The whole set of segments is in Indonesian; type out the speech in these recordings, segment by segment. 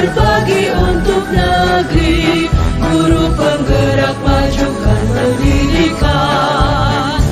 berbagi untuk negeri, guru penggerak majukan pendidikan,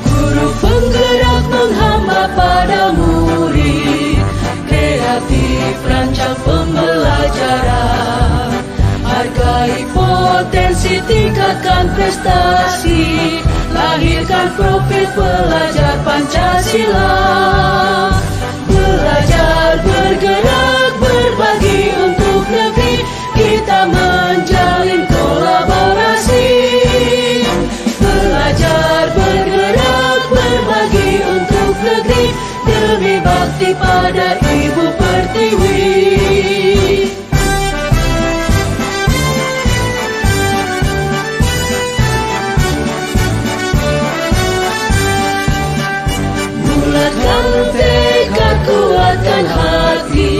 guru penggerak menghamba pada murid, kreatif rancang pembelajaran, hargai potensi, tingkatkan prestasi, lahirkan profil pelajar Pancasila. Belajar, bergerak, berbagi untuk negeri, kita menjalin kolaborasi. Belajar, bergerak, berbagi untuk negeri, demi bakti pada Ibu Pertiwi. Bulatkan tekad, kuatkan hati,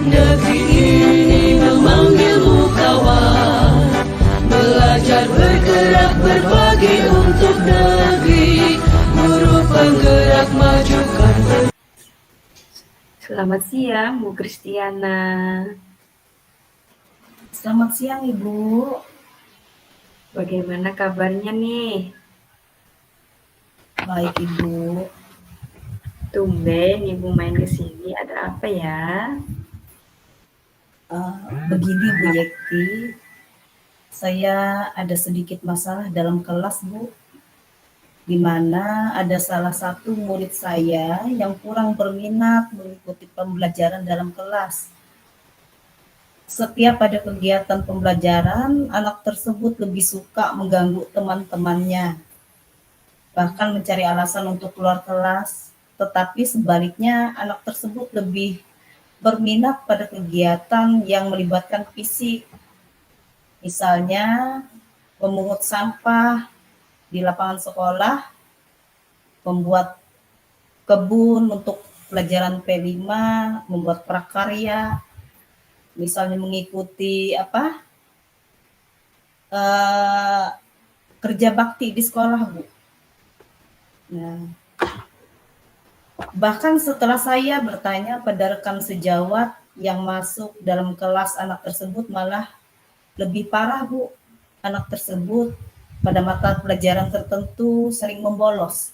negeri ini memanggilmu kawan. Belajar, bergerak, berbagi untuk negeri, guru penggerak majukan. Selamat siang, Bu Kristiana. Selamat siang, Ibu. Bagaimana kabarnya nih? Baik, Ibu. Tumben Ibu main ke sini, ada apa ya? Begini, Bu Yekti. Saya ada sedikit masalah dalam kelas, Bu. Di mana ada salah satu murid saya yang kurang berminat mengikuti pembelajaran dalam kelas. Setiap ada kegiatan pembelajaran, anak tersebut lebih suka mengganggu teman-temannya, bahkan mencari alasan untuk keluar kelas. Tetapi sebaliknya, anak tersebut lebih berminat pada kegiatan yang melibatkan fisik. Misalnya, memungut sampah di lapangan sekolah, membuat kebun untuk pelajaran P5, membuat prakarya, misalnya mengikuti kerja bakti di sekolah, Bu. Nah, bahkan setelah saya bertanya pada rekan sejawat yang masuk dalam kelas anak tersebut, malah lebih parah, Bu. Anak tersebut pada mata pelajaran tertentu sering membolos.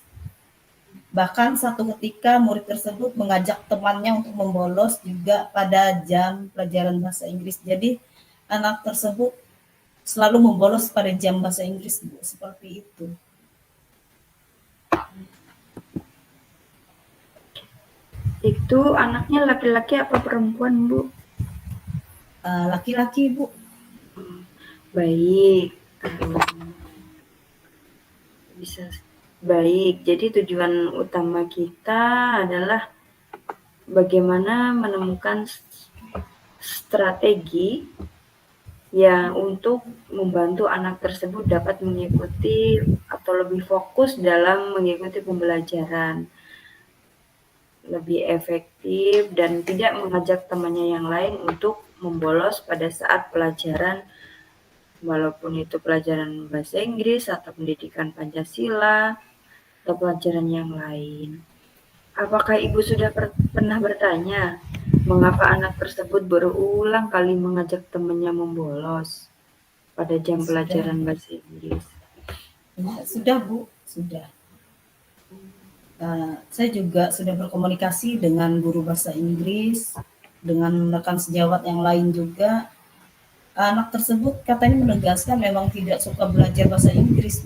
Bahkan satu ketika murid tersebut mengajak temannya untuk membolos juga pada jam pelajaran bahasa Inggris. Jadi anak tersebut selalu membolos pada jam bahasa Inggris, Bu. Seperti itu. Itu anaknya laki-laki apa perempuan, Bu? Laki-laki, Bu. Baik. Bisa baik. Jadi tujuan utama kita adalah bagaimana menemukan strategi yang untuk membantu anak tersebut dapat mengikuti atau lebih fokus dalam mengikuti pembelajaran, lebih efektif dan tidak mengajak temannya yang lain untuk membolos pada saat pelajaran, walaupun itu pelajaran bahasa Inggris atau pendidikan Pancasila atau pelajaran yang lain. Apakah Ibu sudah pernah bertanya mengapa anak tersebut berulang kali mengajak temannya membolos pada jam pelajaran bahasa Inggris? Ya, sudah, Bu, sudah. Saya juga sudah berkomunikasi dengan guru bahasa Inggris, dengan rekan sejawat yang lain juga. Anak tersebut katanya menegaskan memang tidak suka belajar bahasa Inggris.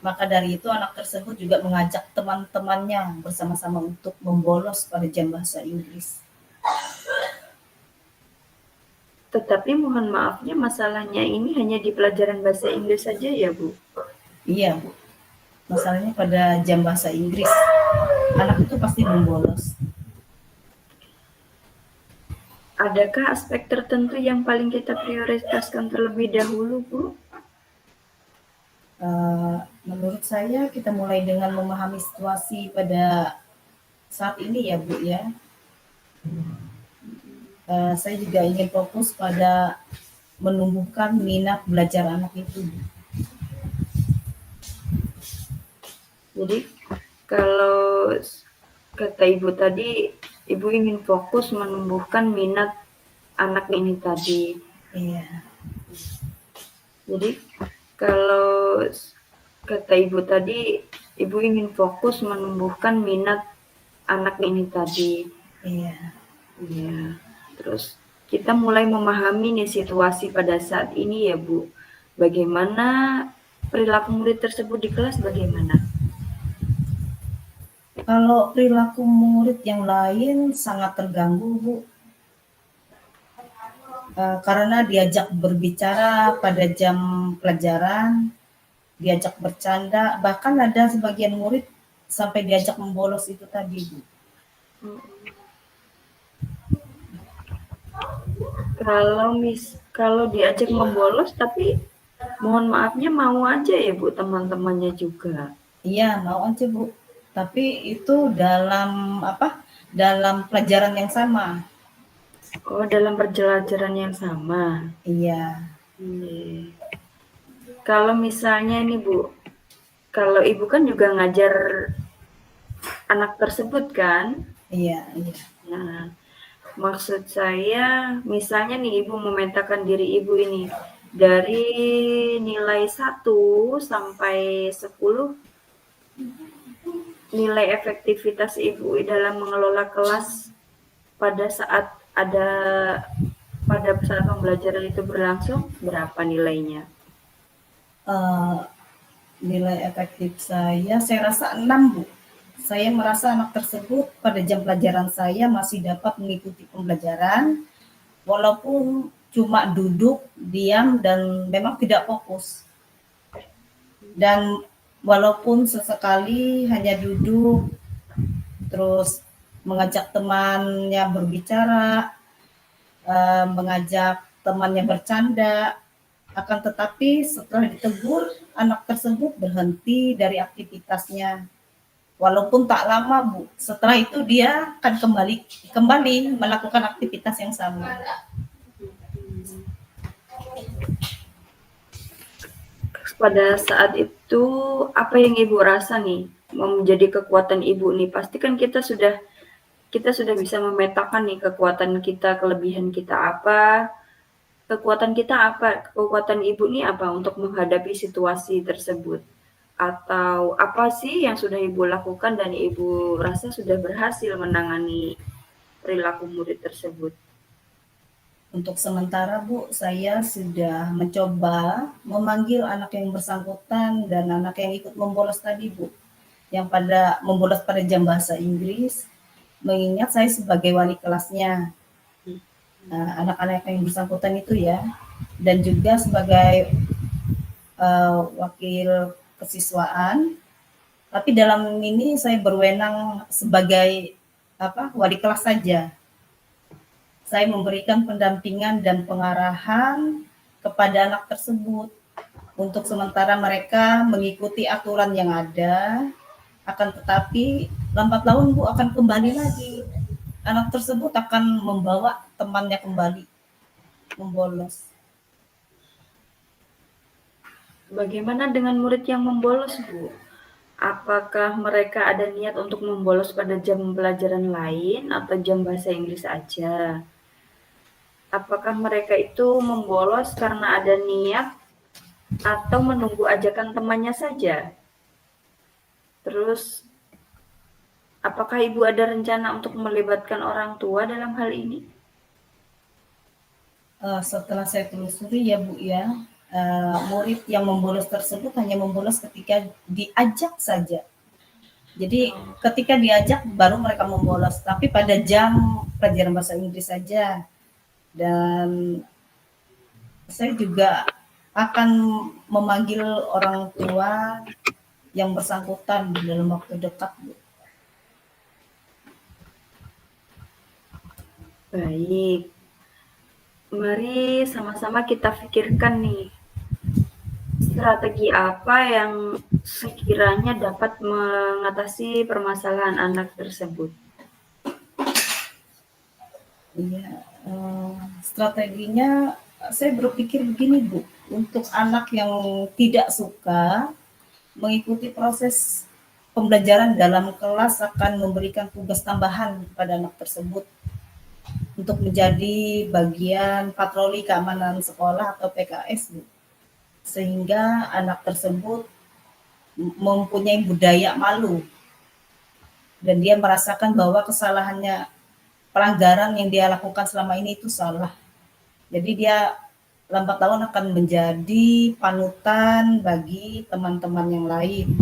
Maka dari itu anak tersebut juga mengajak teman-temannya bersama-sama untuk membolos pada jam bahasa Inggris. Tetapi mohon maafnya masalahnya ini hanya di pelajaran bahasa Inggris saja ya, Bu? Iya, Bu. Masalahnya pada jam bahasa Inggris, anak itu pasti membolos. Adakah aspek tertentu yang paling kita prioritaskan terlebih dahulu, Bu? Menurut saya kita mulai dengan memahami situasi pada saat ini ya, Bu ya. Saya juga ingin fokus pada menumbuhkan minat belajar anak itu. Jadi kalau kata Ibu tadi Ibu ingin fokus menumbuhkan minat anak ini tadi. Iya. Jadi kalau kata Ibu tadi, Ibu ingin fokus menumbuhkan minat anak ini tadi. Iya. Ya, terus kita mulai memahami nih situasi pada saat ini ya Bu. Bagaimana perilaku murid tersebut di kelas bagaimana? Kalau perilaku murid yang lain sangat terganggu, Bu. Karena diajak berbicara pada jam pelajaran, diajak bercanda, bahkan ada sebagian murid sampai diajak membolos itu tadi, Bu. Kalau diajak membolos tapi mohon maafnya mau aja ya Bu teman-temannya juga. Iya, mau aja, Bu. Tapi itu dalam dalam pelajaran yang sama. Oh, dalam pembelajaran yang sama. Iya. Kalau misalnya nih Bu, kalau Ibu kan juga ngajar anak tersebut kan? Iya, iya. Nah, maksud saya misalnya nih Ibu memetakan diri Ibu ini dari nilai 1 sampai 10, nilai efektivitas Ibu dalam mengelola kelas pada saat pembelajaran itu berlangsung berapa nilainya? Nilai efektif saya rasa 6, Bu. Saya merasa anak tersebut pada jam pelajaran saya masih dapat mengikuti pembelajaran, walaupun cuma duduk, diam, dan memang tidak fokus. Dan walaupun sesekali hanya duduk, terus mengajak temannya berbicara, mengajak temannya bercanda, akan tetapi setelah ditegur, anak tersebut berhenti dari aktivitasnya. Walaupun tak lama, Bu. Setelah itu dia akan kembali melakukan aktivitas yang sama. Pada saat itu apa yang Ibu rasa nih menjadi kekuatan Ibu nih? Pasti kan kita sudah bisa memetakan nih kekuatan kita, kelebihan kita apa, kekuatan kita apa, kekuatan Ibu nih apa untuk menghadapi situasi tersebut? Atau apa sih yang sudah Ibu lakukan dan Ibu rasa sudah berhasil menangani perilaku murid tersebut? Untuk sementara, Bu, saya sudah mencoba memanggil anak yang bersangkutan dan anak yang ikut membolos tadi, Bu, yang pada membolos pada jam bahasa Inggris, mengingat saya sebagai wali kelasnya. Anak-anak yang bersangkutan itu ya, dan juga sebagai wakil kesiswaan, tapi dalam ini saya berwenang sebagai wali kelas saja. Saya memberikan pendampingan dan pengarahan kepada anak tersebut. Untuk sementara mereka mengikuti aturan yang ada, akan tetapi lambat laun, Bu, akan kembali lagi. Anak tersebut akan membawa temannya kembali membolos. Bagaimana dengan murid yang membolos, Bu? Apakah mereka ada niat untuk membolos pada jam pelajaran lain atau jam bahasa Inggris aja? Apakah mereka itu membolos karena ada niat atau menunggu ajakan temannya saja? Terus, apakah Ibu ada rencana untuk melibatkan orang tua dalam hal ini? Setelah saya telusuri ya, Bu, ya, murid yang membolos tersebut hanya membolos ketika diajak saja. Jadi ketika diajak baru mereka membolos, tapi pada jam pelajaran bahasa Inggris saja. Dan saya juga akan memanggil orang tua yang bersangkutan dalam waktu dekat, Bu. Baik. Mari sama-sama kita pikirkan nih, strategi apa yang sekiranya dapat mengatasi permasalahan anak tersebut. Iya, strateginya saya berpikir begini, Bu, untuk anak yang tidak suka mengikuti proses pembelajaran dalam kelas akan memberikan tugas tambahan kepada anak tersebut untuk menjadi bagian patroli keamanan sekolah atau PKS, Bu. Sehingga anak tersebut mempunyai budaya malu dan dia merasakan bahwa kesalahannya, pelanggaran yang dia lakukan selama ini itu salah. Jadi dia lambat laun akan menjadi panutan bagi teman-teman yang lain.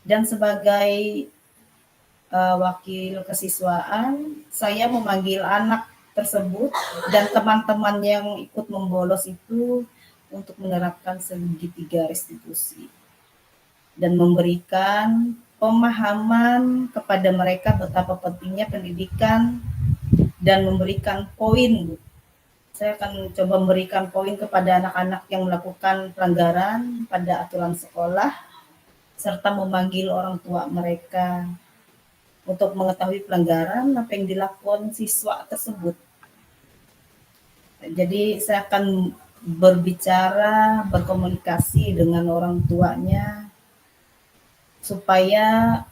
Dan sebagai wakil kesiswaan, saya memanggil anak tersebut dan teman-teman yang ikut membolos itu untuk menerapkan segitiga restitusi dan memberikan pemahaman kepada mereka betapa pentingnya pendidikan dan memberikan poin. Saya akan coba memberikan poin kepada anak-anak yang melakukan pelanggaran pada aturan sekolah serta memanggil orang tua mereka untuk mengetahui pelanggaran apa yang dilakukan siswa tersebut. Jadi saya akan berbicara, berkomunikasi dengan orang tuanya supaya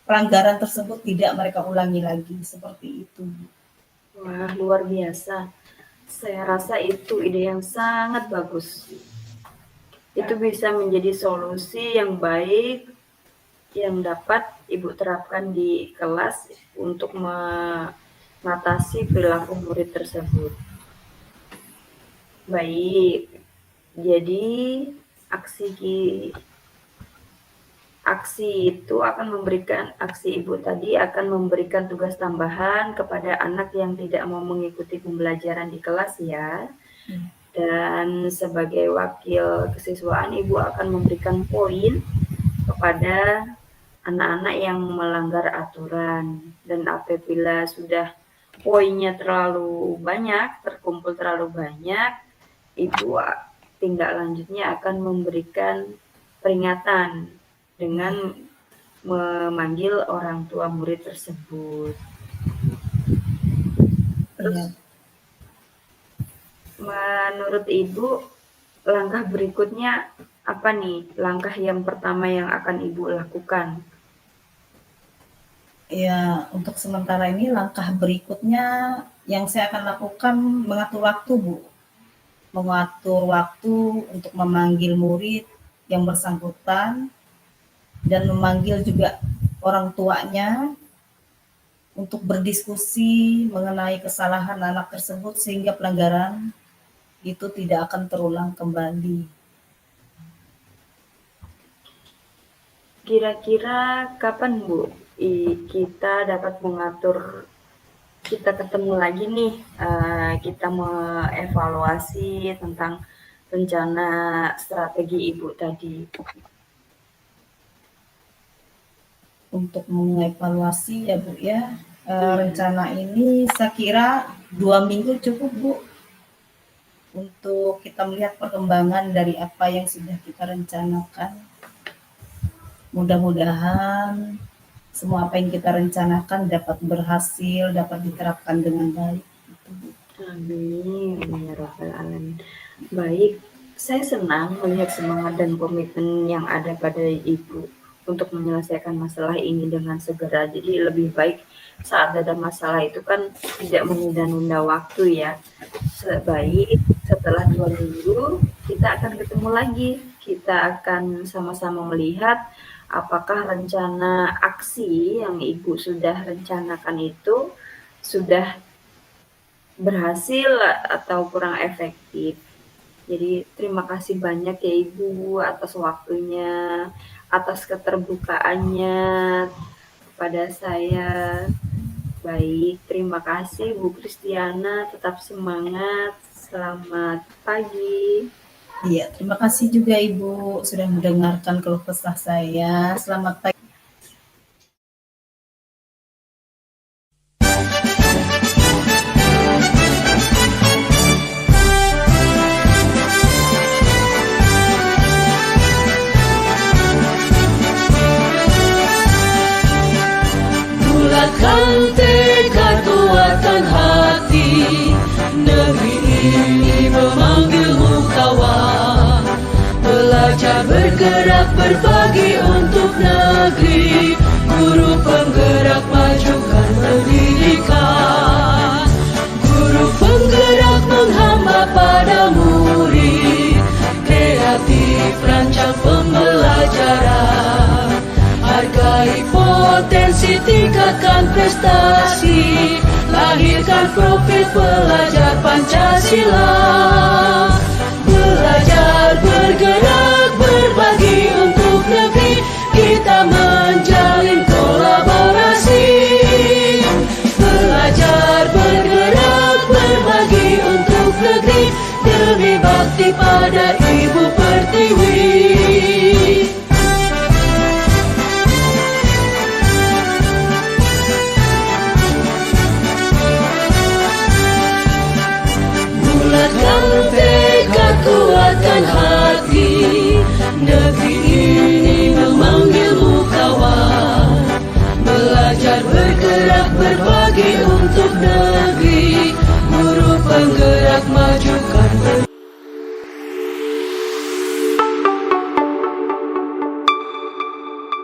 pelanggaran tersebut tidak mereka ulangi lagi, seperti itu. Wah, luar biasa. Saya rasa itu ide yang sangat bagus. Itu bisa menjadi solusi yang baik yang dapat Ibu terapkan di kelas untuk mengatasi perilaku murid tersebut. Baik, jadi aksi itu akan memberikan, aksi Ibu tadi akan memberikan tugas tambahan kepada anak yang tidak mau mengikuti pembelajaran di kelas ya. Dan sebagai wakil kesiswaan, Ibu akan memberikan poin kepada anak-anak yang melanggar aturan. Dan apabila sudah poinnya terlalu banyak, terkumpul terlalu banyak, Ibu tindak lanjutnya akan memberikan peringatan dengan memanggil orang tua murid tersebut. Terus menurut Ibu, langkah berikutnya apa nih? Langkah yang pertama yang akan Ibu lakukan? Ya, untuk sementara ini langkah berikutnya yang saya akan lakukan mengatur waktu, Bu. Mengatur waktu untuk memanggil murid yang bersangkutan dan memanggil juga orang tuanya untuk berdiskusi mengenai kesalahan anak tersebut sehingga pelanggaran itu tidak akan terulang kembali. Kira-kira kapan, Bu, kita dapat mengatur, kita ketemu lagi nih, kita mengevaluasi tentang rencana strategi Ibu tadi? Untuk mengevaluasi ya Bu ya, rencana ini saya kira 2 minggu cukup Bu untuk kita melihat perkembangan dari apa yang sudah kita rencanakan. Mudah-mudahan semua apa yang kita rencanakan dapat berhasil, dapat diterapkan dengan baik. Amin, ya Rabbal Alamin. Baik, saya senang melihat semangat dan komitmen yang ada pada Ibu untuk menyelesaikan masalah ini dengan segera. Jadi lebih baik saat ada masalah itu kan tidak menunda-nunda waktu ya. Sebaik setelah 2 minggu kita akan ketemu lagi. Kita akan sama-sama melihat apakah rencana aksi yang Ibu sudah rencanakan itu sudah berhasil atau kurang efektif. Jadi terima kasih banyak ya Ibu atas waktunya, atas keterbukaannya kepada saya. Baik, terima kasih Bu Kristiana, tetap semangat. Selamat pagi. Iya, terima kasih juga Ibu sudah mendengarkan keluh kesah saya. Selamat pagi. Bulatkan tekad, kuatkan hati, negeri ini memanggilmu kawan. Belajar bergerak berbagi untuk negeri, guru penggerak majukan pendidikan. Guru penggerak menghamba pada murid, kreatif rancang pembelajaran. Hargai potensi, tingkatkan prestasi, lahirkan profil pelajar Pancasila. Belajar bergerak berbagi untuk negeri, kita menjalin kolaborasi. Belajar bergerak berbagi untuk negeri, demi bakti pada Ibu Pertiwi. Bulatkan tekad, kuatkan hati, negeri ini memanggilmu kawan. Belajar bergerak berbagi